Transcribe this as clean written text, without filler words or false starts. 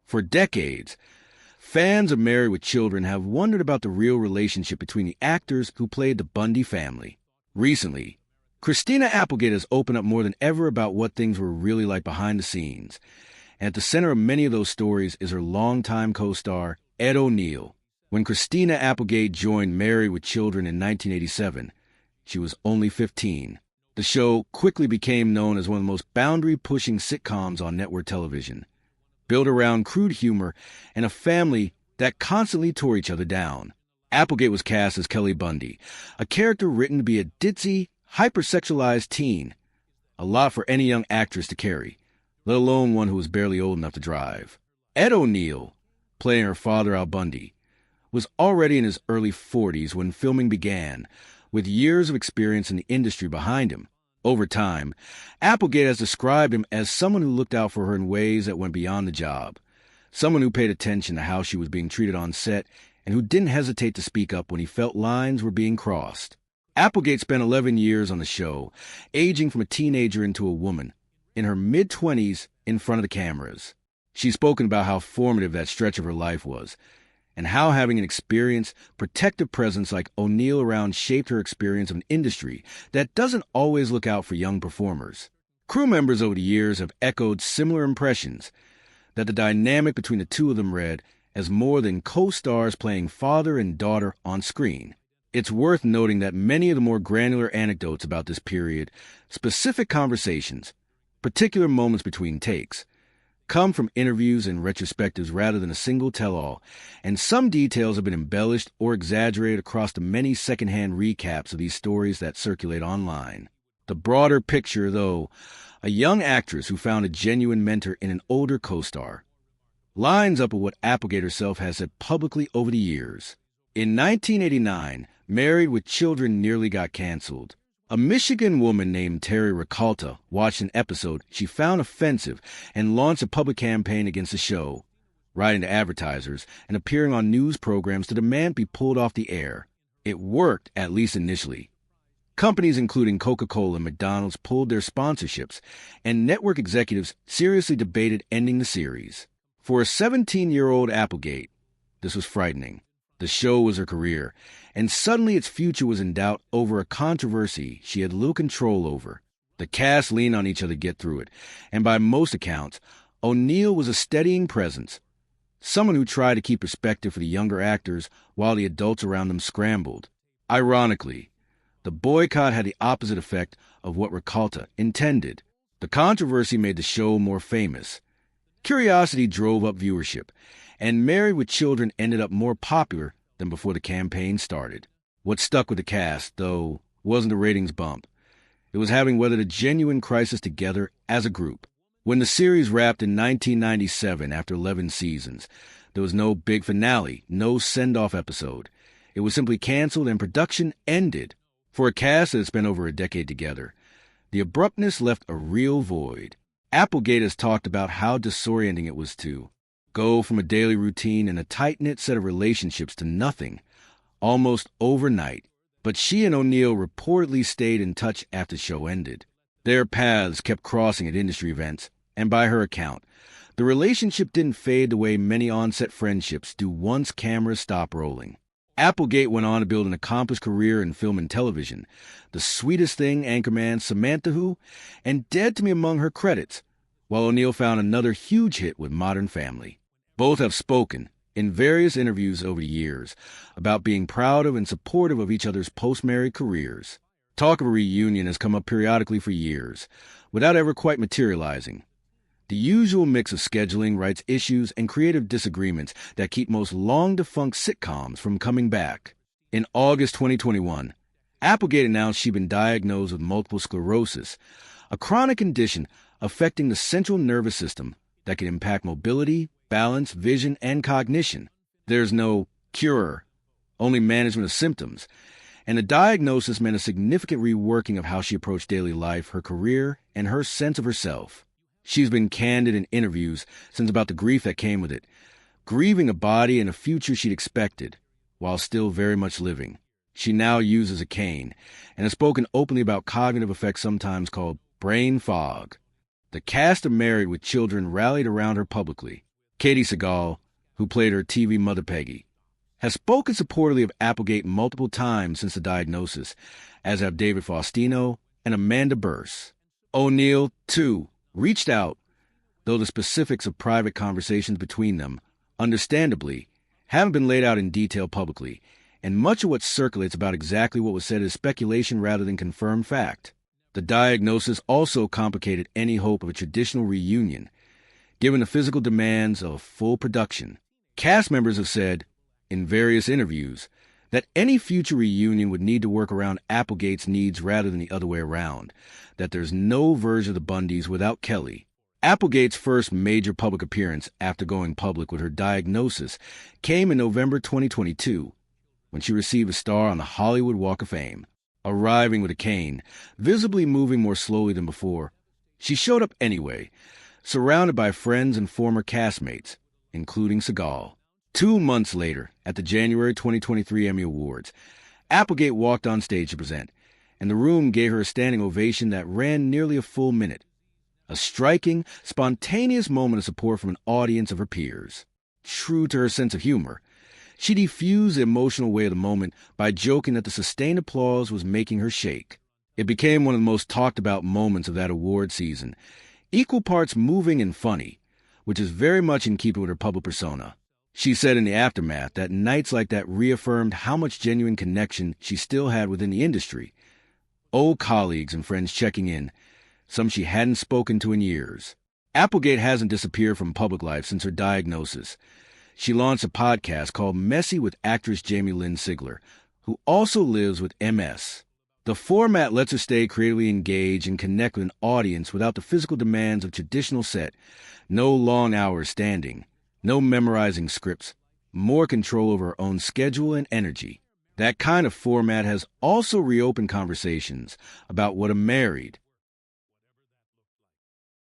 For decades, fans of Married with Children have wondered about the real relationship between the actors who played the Bundy family. Recently, Christina Applegate has opened up more than ever about what things were really like behind the scenes. And at the center of many of those stories is her longtime co-star, Ed O'Neill. When Christina Applegate joined Married with Children in 1987, she was only 15. The show quickly became known as one of the most boundary-pushing sitcoms on network television, built around crude humor and a family that constantly tore each other down. Applegate was cast as Kelly Bundy, a character written to be a ditzy, hypersexualized teen, a lot for any young actress to carry, let alone one who was barely old enough to drive. Ed O'Neill, playing her father Al Bundy, was already in his early 40s when filming began, with years of experience in the industry behind him. Over time, Applegate has described him as someone who looked out for her in ways that went beyond the job, someone who paid attention to how she was being treated on set and who didn't hesitate to speak up when he felt lines were being crossed. Applegate spent 11 years on the show, aging from a teenager into a woman, in her mid-20s in front of the cameras. She's spoken about how formative that stretch of her life was, and how having an experienced, protective presence like O'Neill around shaped her experience of an industry that doesn't always look out for young performers. Crew members over the years have echoed similar impressions, that the dynamic between the two of them read as more than co-stars playing father and daughter on screen. It's worth noting that many of the more granular anecdotes about this period, specific conversations, particular moments between takes, come from interviews and retrospectives rather than a single tell-all, and some details have been embellished or exaggerated across the many secondhand recaps of these stories that circulate online. The broader picture, though, a young actress who found a genuine mentor in an older co-star, lines up with what Applegate herself has said publicly over the years. In 1989, Married with Children nearly got canceled. A Michigan woman named Terry Ricalta watched an episode she found offensive and launched a public campaign against the show, writing to advertisers and appearing on news programs to demand be pulled off the air. It worked, at least initially. Companies including Coca-Cola and McDonald's pulled their sponsorships, and network executives seriously debated ending the series. For a 17-year-old Applegate, this was frightening. The show was her career, and suddenly its future was in doubt over a controversy she had little control over. The cast leaned on each other to get through it, and by most accounts, O'Neill was a steadying presence, someone who tried to keep perspective for the younger actors while the adults around them scrambled. Ironically, the boycott had the opposite effect of what Ricalta intended. The controversy made the show more famous. Curiosity drove up viewership, and Married with Children ended up more popular than before the campaign started. What stuck with the cast, though, wasn't a ratings bump. It was having weathered a genuine crisis together as a group. When the series wrapped in 1997 after 11 seasons, there was no big finale, no send-off episode. It was simply canceled and production ended. For a cast that had spent over a decade together, the abruptness left a real void. Applegate has talked about how disorienting it was to go from a daily routine and a tight-knit set of relationships to nothing, almost overnight. But she and O'Neill reportedly stayed in touch after the show ended. Their paths kept crossing at industry events, and by her account, the relationship didn't fade the way many on-set friendships do once cameras stop rolling. Applegate went on to build an accomplished career in film and television, The Sweetest Thing anchorman Samantha Who, and Dead to Me among her credits, while O'Neill found another huge hit with Modern Family. Both have spoken, in various interviews over the years, about being proud of and supportive of each other's post-married careers. Talk of a reunion has come up periodically for years, without ever quite materializing. The usual mix of scheduling, rights issues, and creative disagreements that keep most long-defunct sitcoms from coming back. In August 2021, Applegate announced she'd been diagnosed with multiple sclerosis, a chronic condition affecting the central nervous system that can impact mobility, balance, vision, and cognition. There's no cure, only management of symptoms, and the diagnosis meant a significant reworking of how she approached daily life, her career, and her sense of herself. She's been candid in interviews since about the grief that came with it, grieving a body and a future she'd expected, while still very much living. She now uses a cane, and has spoken openly about cognitive effects sometimes called brain fog. The cast of Married with Children rallied around her publicly. Katie Segal, who played her TV mother Peggy, has spoken supportively of Applegate multiple times since the diagnosis, as have David Faustino and Amanda Burse. O'Neill, too, reached out, though the specifics of private conversations between them, understandably, haven't been laid out in detail publicly, and much of what circulates about exactly what was said is speculation rather than confirmed fact. The diagnosis also complicated any hope of a traditional reunion, given the physical demands of full production. Cast members have said, in various interviews, that any future reunion would need to work around Applegate's needs rather than the other way around, that there's no version of the Bundys without Kelly. Applegate's first major public appearance after going public with her diagnosis came in November 2022, when she received a star on the Hollywood Walk of Fame. Arriving with a cane, visibly moving more slowly than before, she showed up anyway, surrounded by friends and former castmates, including Segal. 2 months later, at the January 2023 Emmy Awards, Applegate walked on stage to present, and the room gave her a standing ovation that ran nearly a full minute. A striking, spontaneous moment of support from an audience of her peers. True to her sense of humor, she diffused the emotional weight of the moment by joking that the sustained applause was making her shake. It became one of the most talked about moments of that award season, equal parts moving and funny, which is very much in keeping with her public persona. She said in the aftermath that nights like that reaffirmed how much genuine connection she still had within the industry. Old colleagues and friends checking in, some she hadn't spoken to in years. Applegate hasn't disappeared from public life since her diagnosis. She launched a podcast called Messy with actress Jamie Lynn Sigler, who also lives with MS. The format lets her stay creatively engaged and connect with an audience without the physical demands of traditional set. No long hours standing, no memorizing scripts, more control over her own schedule and energy. That kind of format has also reopened conversations about what a married,